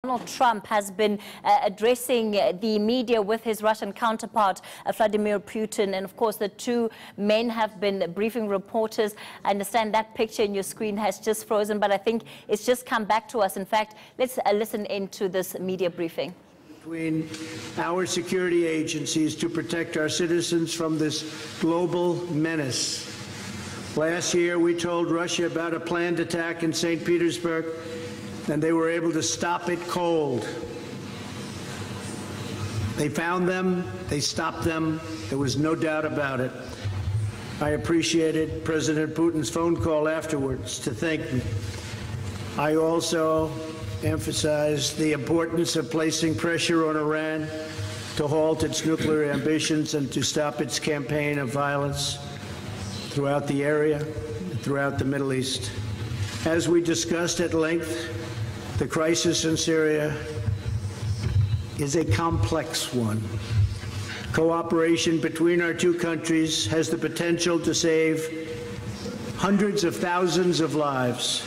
Donald Trump has been addressing the media with his Russian counterpart, Vladimir Putin. And of course, the two men have been briefing reporters. I understand that picture in your screen has just frozen, but I think it's just come back to us. In fact, let's listen into this media briefing. Between our security agencies to protect our citizens from this global menace. Last year, we told Russia about a planned attack in St. Petersburg, and they were able to stop it cold. They found them, they stopped them, there was no doubt about it. I appreciated President Putin's phone call afterwards to thank me. I also emphasized the importance of placing pressure on Iran to halt its nuclear ambitions and to stop its campaign of violence throughout the area, throughout the Middle East. As we discussed at length, the crisis in Syria is a complex one. Cooperation between our two countries has the potential to save hundreds of thousands of lives.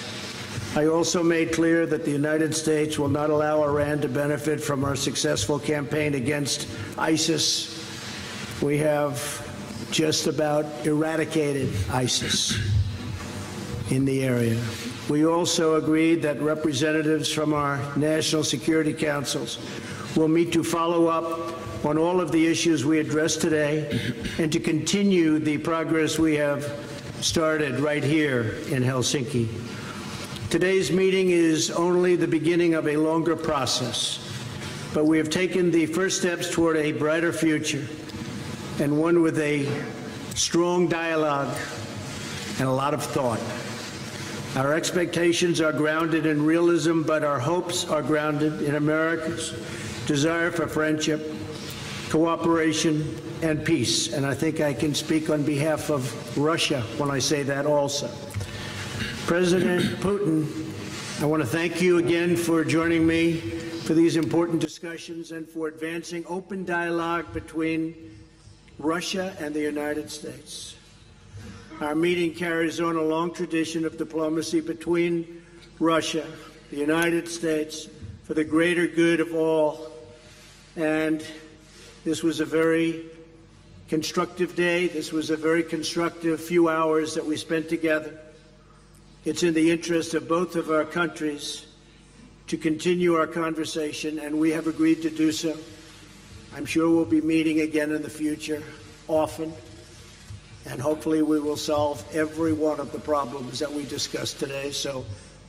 I also made clear that the United States will not allow Iran to benefit from our successful campaign against ISIS. We have just about eradicated ISIS in the area. We also agreed that representatives from our national security councils will meet to follow up on all of the issues we addressed today and to continue the progress we have started right here in Helsinki. Today's meeting is only the beginning of a longer process, but we have taken the first steps toward a brighter future and one with a strong dialogue and a lot of thought. Our expectations are grounded in realism, but our hopes are grounded in America's desire for friendship, cooperation, and peace. And I think I can speak on behalf of Russia when I say that also. President Putin, I want to thank you again for joining me for these important discussions and for advancing open dialogue between Russia and the United States. Our meeting carries on a long tradition of diplomacy between Russia, the United States, for the greater good of all. And this was a very constructive day. This was a very constructive few hours that we spent together. It's in the interest of both of our countries to continue our conversation, and we have agreed to do so. I'm sure we'll be meeting again in the future, often. And hopefully we will solve every one of the problems that we discussed today. So,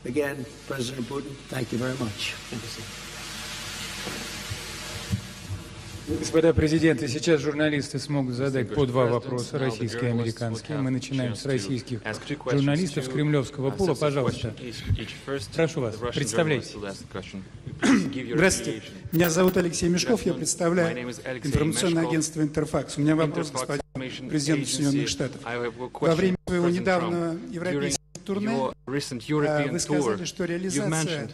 again, President Putin, thank you very much. Господа президенты, сейчас журналисты смогут задать по два вопроса, российские и американские. Мы начинаем с российских журналистов с кремлевского пула. Пожалуйста, прошу вас, представляйтесь. Здравствуйте, меня зовут Алексей Мешков, я представляю информационное агентство «Интерфакс». У меня вопрос к господину президенту Соединенных Штатов. Во время своего недавнего европейского турне вы сказали, что реализация